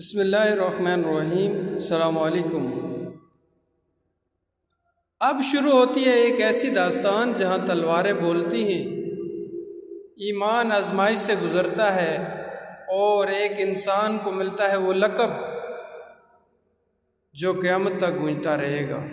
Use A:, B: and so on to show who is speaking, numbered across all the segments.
A: بسم اللہ الرحمن الرحیم۔ السلام علیکم۔ اب شروع ہوتی ہے ایک ایسی داستان جہاں تلواریں بولتی ہیں، ایمان آزمائش سے گزرتا ہے اور ایک انسان کو ملتا ہے وہ لقب جو قیامت تک گونجتا رہے گا۔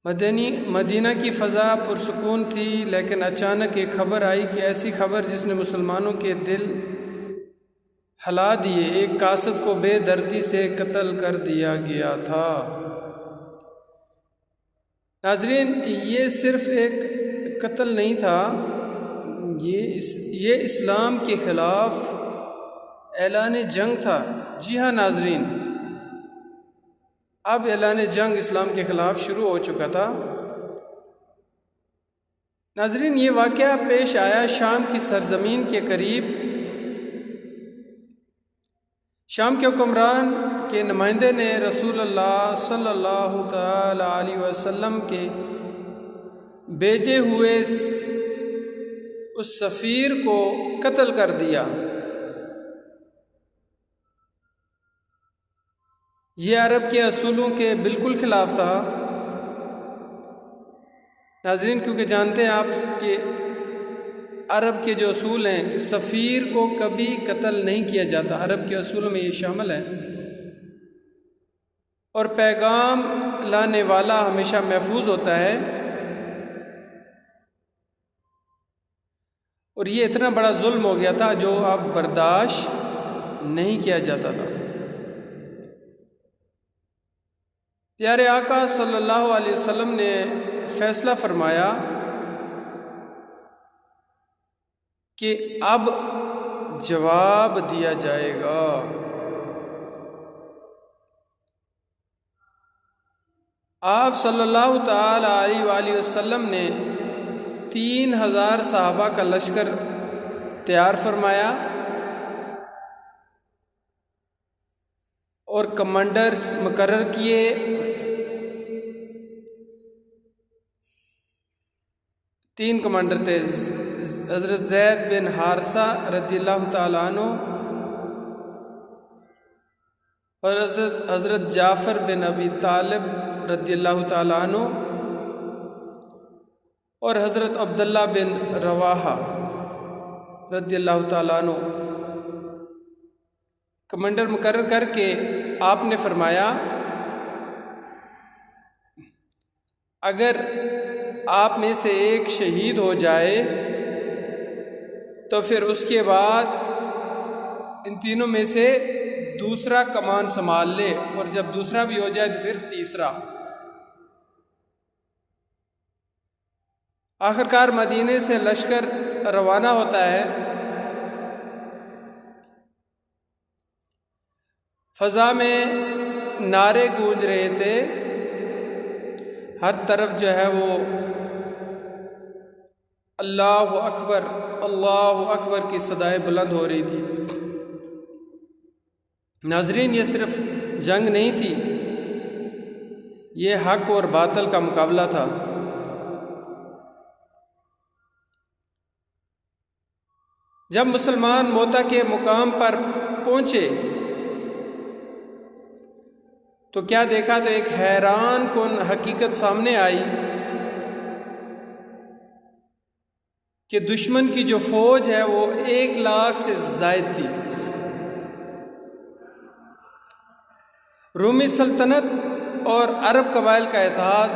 A: مدینہ کی فضا پرسکون تھی، لیکن اچانک ایک خبر آئی کہ ایسی خبر جس نے مسلمانوں کے دل ہلا دیے۔ ایک قاصد کو بے دردی سے قتل کر دیا گیا تھا۔ ناظرین، یہ صرف ایک قتل نہیں تھا، یہ اسلام کے خلاف اعلان جنگ تھا۔ جی ہاں ناظرین، اب اعلان جنگ اسلام کے خلاف شروع ہو چکا تھا۔ ناظرین، یہ واقعہ پیش آیا شام کی سرزمین کے قریب۔ شام کے حکمران کے نمائندے نے رسول اللہ صلی اللہ تعالی علیہ وسلم کے بھیجے ہوئے اس سفیر کو قتل کر دیا۔ یہ عرب کے اصولوں کے بالکل خلاف تھا ناظرین، کیونکہ جانتے ہیں آپ کہ عرب کے جو اصول ہیں کہ سفیر کو کبھی قتل نہیں کیا جاتا، عرب کے اصول میں یہ شامل ہے، اور پیغام لانے والا ہمیشہ محفوظ ہوتا ہے۔ اور یہ اتنا بڑا ظلم ہو گیا تھا جو اب برداشت نہیں کیا جاتا تھا۔ پیارے آقا صلی اللہ علیہ وسلم نے فیصلہ فرمایا کہ اب جواب دیا جائے گا۔ آپ صلی اللہ تعالی علیہ وآلہ وسلم نے 3000 صحابہ کا لشکر تیار فرمایا اور کمانڈرز مقرر کیے۔ 3 کمانڈر تھے، حضرت زید بن حارثہ رضی اللہ تعالیٰ عنہ، اور حضرت جعفر بن ابی طالب رضی اللہ تعالیٰ عنہ، اور حضرت عبداللہ بن رواحہ رضی اللہ تعالیٰ عنہ۔ کمانڈر مقرر کر کے آپ نے فرمایا اگر آپ میں سے ایک شہید ہو جائے تو پھر اس کے بعد ان تینوں میں سے دوسرا کمان سنبھال لے، اور جب دوسرا بھی ہو جائے تو پھر تیسرا۔ آخرکار مدینے سے لشکر روانہ ہوتا ہے۔ فضا میں نعرے گونج رہے تھے، ہر طرف جو ہے وہ اللہ اکبر کی صدائیں بلند ہو رہی تھی۔ ناظرین، یہ صرف جنگ نہیں تھی، یہ حق اور باطل کا مقابلہ تھا۔ جب مسلمان موتا کے مقام پر پہنچے تو کیا دیکھا، تو ایک حیران کن حقیقت سامنے آئی کہ دشمن کی جو فوج ہے وہ 1 لاکھ سے زائد تھی۔ رومی سلطنت اور عرب قبائل کا اتحاد،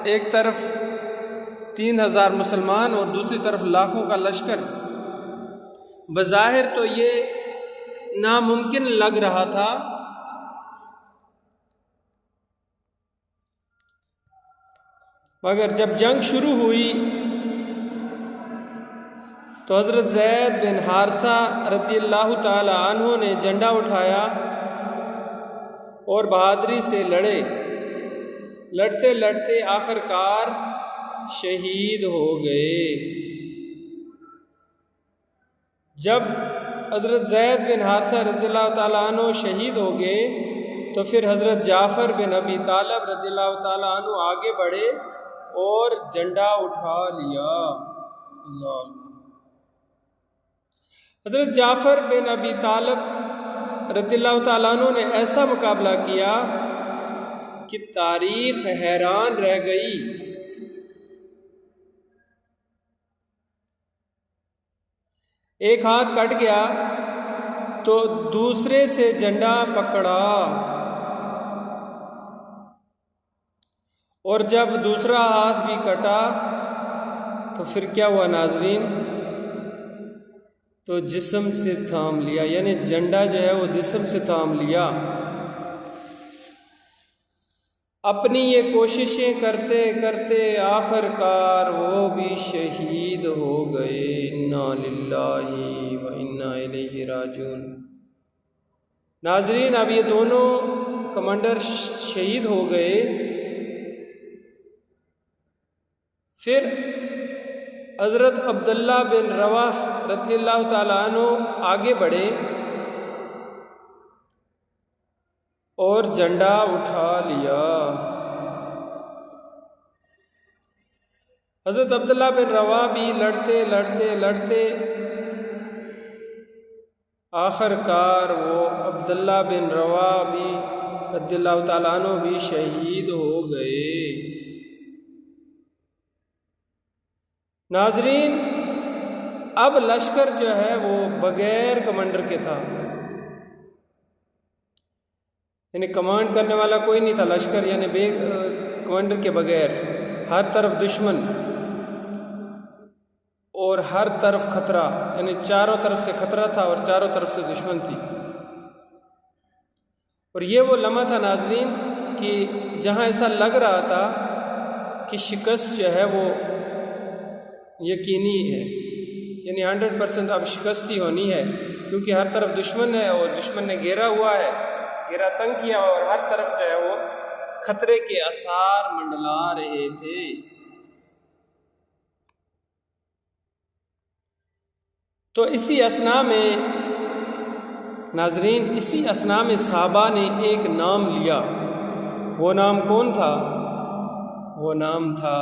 A: ایک طرف 3000 مسلمان اور دوسری طرف لاکھوں کا لشکر۔ بظاہر تو یہ ناممکن لگ رہا تھا، مگر جب جنگ شروع ہوئی تو حضرت زید بن حارثہ رضی اللہ تعالی عنہ نے جھنڈا اٹھایا اور بہادری سے لڑے۔ لڑتے لڑتے آخرکار شہید ہو گئے۔ جب حضرت زید بن حارثہ رضی اللہ تعالی عنہ شہید ہو گئے تو پھر حضرت جعفر بن ابی طالب رضی اللہ تعالی عنہ آگے بڑھے اور جھنڈا اٹھا لیا۔ اللہ اللہ۔ حضرت جعفر بن ابی طالب رضی اللہ تعالیٰ عنہ نے ایسا مقابلہ کیا کہ تاریخ حیران رہ گئی۔ ایک ہاتھ کٹ گیا تو دوسرے سے جھنڈا پکڑا، اور جب دوسرا ہاتھ بھی کٹا تو پھر کیا ہوا ناظرین؟ تو جسم سے تھام لیا، یعنی جھنڈا جو ہے وہ جسم سے تھام لیا۔ اپنی یہ کوششیں کرتے کرتے آخر کار وہ بھی شہید ہو گئے۔ انا للہ و انا الیہ راجعون۔ ناظرین، اب یہ دونوں کمانڈر شہید ہو گئے۔ پھر حضرت عبداللہ بن رواح رضی اللہ تعالیٰ عنہ آگے بڑھے اور جھنڈا اٹھا لیا۔ حضرت عبداللہ بن رواح بھی لڑتے لڑتے لڑتے آخر کار وہ عبداللہ بن رواح بھی رضی اللہ تعالیٰ عنہ بھی شہید ہو گئے۔ ناظرین، اب لشکر جو ہے وہ بغیر کمانڈر کے تھا، یعنی کمانڈ کرنے والا کوئی نہیں تھا۔ لشکر یعنی کمانڈر کے بغیر، ہر طرف دشمن اور ہر طرف خطرہ، یعنی چاروں طرف سے خطرہ تھا اور چاروں طرف سے دشمن تھی۔ اور یہ وہ لمحہ تھا ناظرین کہ جہاں ایسا لگ رہا تھا کہ شکست جو ہے وہ یقینی ہے، یعنی 100% اب شکست ہی ہونی ہے، کیونکہ ہر طرف دشمن ہے اور دشمن نے گھیرا ہوا ہے، گھیرا تنگ کیا، اور ہر طرف جو ہے وہ خطرے کے آثار منڈلا رہے تھے۔ تو اسی اثناء میں ناظرین، اسی اثناء میں صحابہ نے ایک نام لیا۔ وہ نام کون تھا؟ وہ نام تھا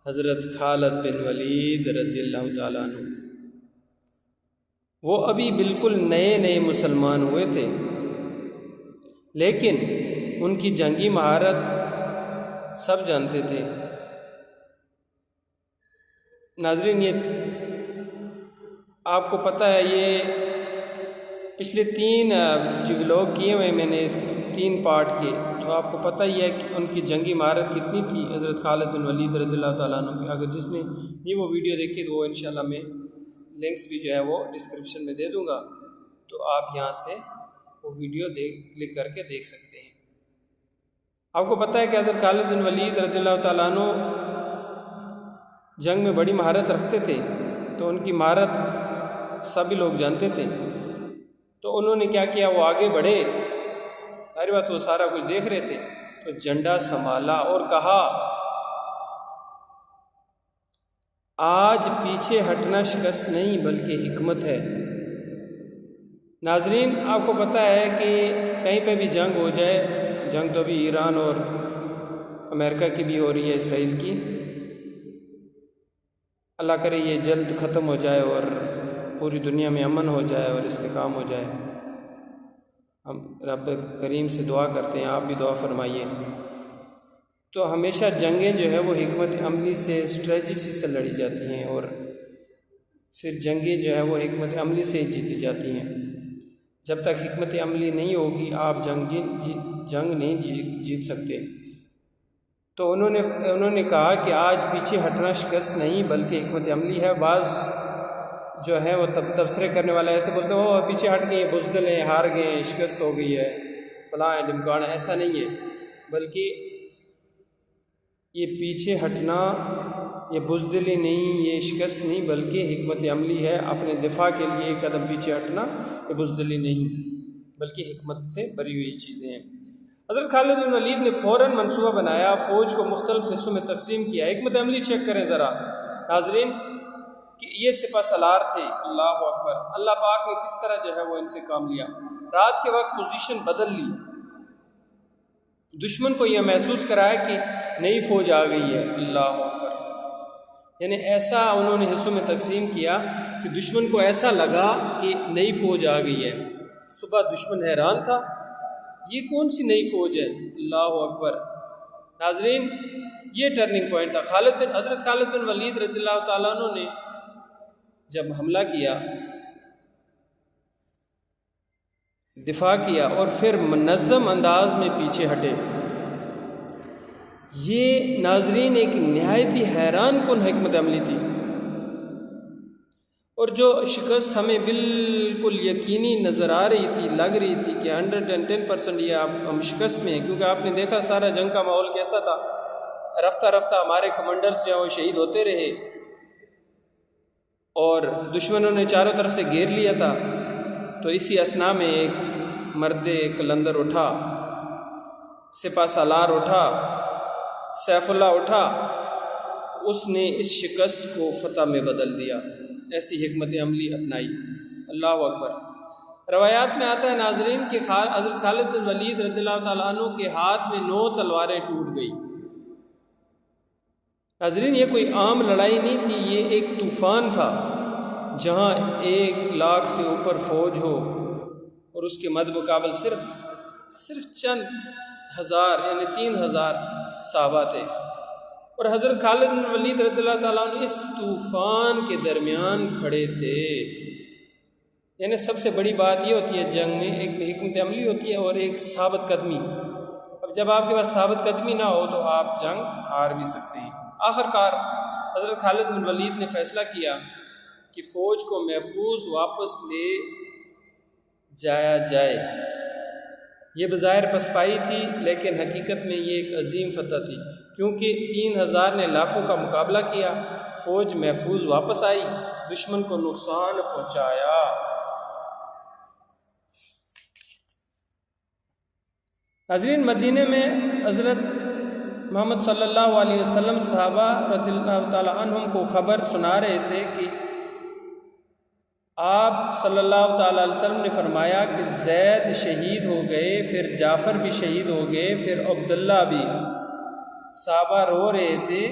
A: حضرت خالد بن ولید رضی اللہ تعالیٰ عنہ۔ وہ ابھی بالکل نئے نئے مسلمان ہوئے تھے، لیکن ان کی جنگی مہارت سب جانتے تھے۔ ناظرین، یہ آپ کو پتہ ہے، یہ پچھلے 3 جو ولاگ کیے ہوئے میں نے، اس 3 پارٹ کے، تو آپ کو پتہ ہی ہے کہ ان کی جنگی مہارت کتنی تھی حضرت خالد بن ولید رضی اللہ تعالیٰ عنہ کی۔ اگر جس نے بھی وہ ویڈیو دیکھی تو وہ انشاءاللہ میں لنکس بھی جو ہے وہ ڈسکرپشن میں دے دوں گا، تو آپ یہاں سے وہ ویڈیو کلک کر کے دیکھ سکتے ہیں۔ آپ کو پتہ ہے کہ حضرت خالد بن ولید رضی اللہ تعالیٰ عنہ جنگ میں بڑی مہارت رکھتے تھے، تو ان کی مہارت سبھی لوگ جانتے تھے۔ تو انہوں نے کیا کیا، وہ آگے بڑھے، ظاہر بات وہ سارا کچھ دیکھ رہے تھے، تو جھنڈا سنبھالا اور کہا، آج پیچھے ہٹنا شکست نہیں بلکہ حکمت ہے۔ ناظرین، آپ کو پتہ ہے کہ کہیں پہ بھی جنگ ہو جائے، جنگ تو ابھی ایران اور امریکہ کی بھی ہو رہی ہے، اسرائیل کی، اللہ کرے یہ جلد ختم ہو جائے اور پوری دنیا میں امن ہو جائے اور استحکام ہو جائے۔ ہم رب کریم سے دعا کرتے ہیں، آپ بھی دعا فرمائیے۔ تو ہمیشہ جنگیں جو ہے وہ حکمت عملی سے، اسٹریٹجی سے لڑی جاتی ہیں، اور پھر جنگیں جو ہے وہ حکمت عملی سے جیتی جاتی ہیں۔ جب تک حکمت عملی نہیں ہوگی آپ جنگ نہیں جیت سکتے۔ تو انہوں نے کہا کہ آج پیچھے ہٹنا شکست نہیں بلکہ حکمت عملی ہے۔ بعض جو ہے وہ تبصرے کرنے والا ایسے بولتے ہیں وہ پیچھے ہٹ گئے، بزدل ہیں، ہار گئے ہیں، شکست ہو گئی ہے، فلاں ہے ڈمکان ہے۔ ایسا نہیں ہے، بلکہ یہ پیچھے ہٹنا، یہ بزدلی نہیں، یہ شکست نہیں، بلکہ حکمت عملی ہے۔ اپنے دفاع کے لیے ایک قدم پیچھے ہٹنا یہ بزدلی نہیں بلکہ حکمت سے بری ہوئی چیزیں ہیں۔ حضرت خالد بن ولید نے فوراً منصوبہ بنایا، فوج کو مختلف حصوں میں تقسیم کیا۔ حکمت عملی چیک کریں ذرا ناظرین کہ یہ سپہ سالار تھے، اللہ اکبر، اللہ پاک نے کس طرح جو ہے وہ ان سے کام لیا۔ رات کے وقت پوزیشن بدل لی، دشمن کو یہ محسوس کرایا کہ نئی فوج آ گئی ہے، اللہ اکبر۔ یعنی ایسا انہوں نے حصوں میں تقسیم کیا کہ دشمن کو ایسا لگا کہ نئی فوج آ گئی ہے۔ صبح دشمن حیران تھا، یہ کون سی نئی فوج ہے؟ اللہ اکبر۔ ناظرین، یہ ٹرننگ پوائنٹ تھا۔ حضرت خالد بن ولید رضی اللہ تعالیٰ عنہ نے جب حملہ کیا، دفاع کیا اور پھر منظم انداز میں پیچھے ہٹے، یہ ناظرین ایک نہایت ہی حیران کن حکمت عملی تھی، اور جو شکست ہمیں بالکل یقینی نظر آ رہی تھی، لگ رہی تھی کہ 110% یہ ہم شکست میں ہیں، کیونکہ آپ نے دیکھا سارا جنگ کا ماحول کیسا تھا۔ رفتہ رفتہ ہمارے کمانڈرز جو ہیں وہ شہید ہوتے رہے، اور دشمنوں نے چاروں طرف سے گھیر لیا تھا۔ تو اسی اثناء میں ایک مرد قلندر اٹھا، سپہ سالار اٹھا، سیف اللہ اٹھا، اس نے اس شکست کو فتح میں بدل دیا، ایسی حکمت عملی اپنائی۔ اللہ اکبر۔ روایات میں آتا ہے ناظرین کہ حضرت خالد بن ولید رضی اللہ تعالیٰ عنہ کے ہاتھ میں 9 تلواریں ٹوٹ گئی۔ ناظرین، یہ کوئی عام لڑائی نہیں تھی، یہ ایک طوفان تھا جہاں 1,00,000 سے اوپر فوج ہو اور اس کے مد مقابل صرف چند ہزار یعنی 3,000 صحابہ تھے، اور حضرت خالد بن ولید رضی اللہ تعالیٰ عنہ اس طوفان کے درمیان کھڑے تھے۔ یعنی سب سے بڑی بات یہ ہوتی ہے جنگ میں، ایک حکمت عملی ہوتی ہے اور ایک ثابت قدمی۔ اب جب آپ کے پاس ثابت قدمی نہ ہو تو آپ جنگ ہار بھی سکتے ہیں۔ آخر کار حضرت خالد بن ولید نے فیصلہ کیا کہ فوج کو محفوظ واپس لے جایا جائے۔ یہ بظاہر پسپائی تھی، لیکن حقیقت میں یہ ایک عظیم فتح تھی، کیونکہ 3,000 نے لاکھوں کا مقابلہ کیا، فوج محفوظ واپس آئی، دشمن کو نقصان پہنچایا۔ ناظرین، مدینے میں حضرت محمد صلی اللہ علیہ وسلم صحابہ رضی اللہ تعالی عنہم کو خبر سنا رہے تھے کہ آپ صلی اللہ تعالیٰ علیہ وسلم نے فرمایا کہ زید شہید ہو گئے، پھر جعفر بھی شہید ہو گئے، پھر عبداللہ بھی۔ صحابہ رو رہے تھے،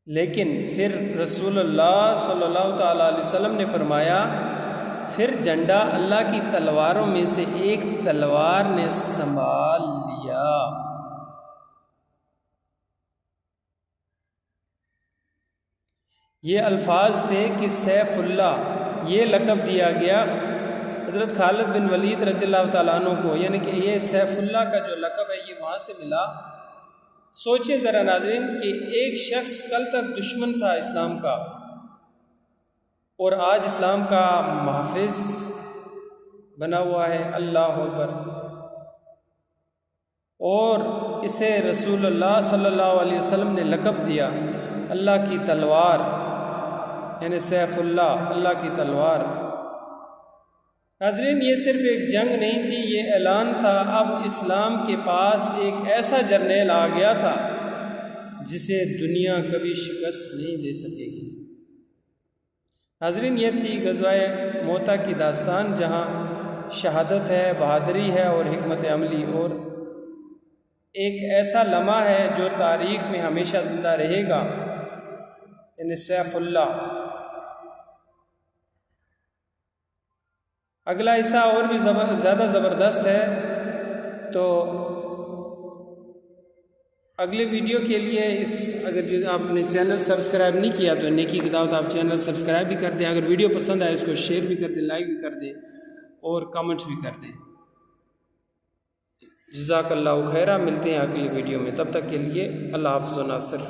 A: لیکن پھر رسول اللہ صلی اللہ تعالیٰ علیہ وسلم نے فرمایا، پھر جھنڈا اللہ کی تلواروں میں سے ایک تلوار نے سنبھال لیا۔ یہ الفاظ تھے کہ سیف اللہ، یہ لقب دیا گیا حضرت خالد بن ولید رضی اللہ تعالیٰ عنہ کو، یعنی کہ یہ سیف اللہ کا جو لقب ہے یہ وہاں سے ملا۔ سوچیں ذرا ناظرین کہ ایک شخص کل تک دشمن تھا اسلام کا، اور آج اسلام کا محافظ بنا ہوا ہے۔ اللہ اکبر۔ اور اسے رسول اللہ صلی اللہ علیہ وسلم نے لقب دیا اللہ کی تلوار، یعنی سیف اللہ، اللہ کی تلوار۔ ناظرین، یہ صرف ایک جنگ نہیں تھی، یہ اعلان تھا اب اسلام کے پاس ایک ایسا جرنیل آ گیا تھا جسے دنیا کبھی شکست نہیں دے سکے گی۔ ناظرین، یہ تھی غزوہ موتا کی داستان، جہاں شہادت ہے، بہادری ہے اور حکمت عملی، اور ایک ایسا لمحہ ہے جو تاریخ میں ہمیشہ زندہ رہے گا، یعنی سیف اللہ۔ اگلا حصہ اور بھی زیادہ زبردست ہے، تو اگلے ویڈیو کے لیے اگر آپ نے چینل سبسکرائب نہیں کیا تو نیکی کی دعوت آپ چینل سبسکرائب بھی کر دیں، اگر ویڈیو پسند آئے اس کو شیئر بھی کر دیں، لائک بھی کر دیں اور کمنٹ بھی کر دیں۔ جزاک اللہ خیرہ۔ ملتے ہیں اگلی ویڈیو میں، تب تک کے لیے اللہ حافظ و ناصر۔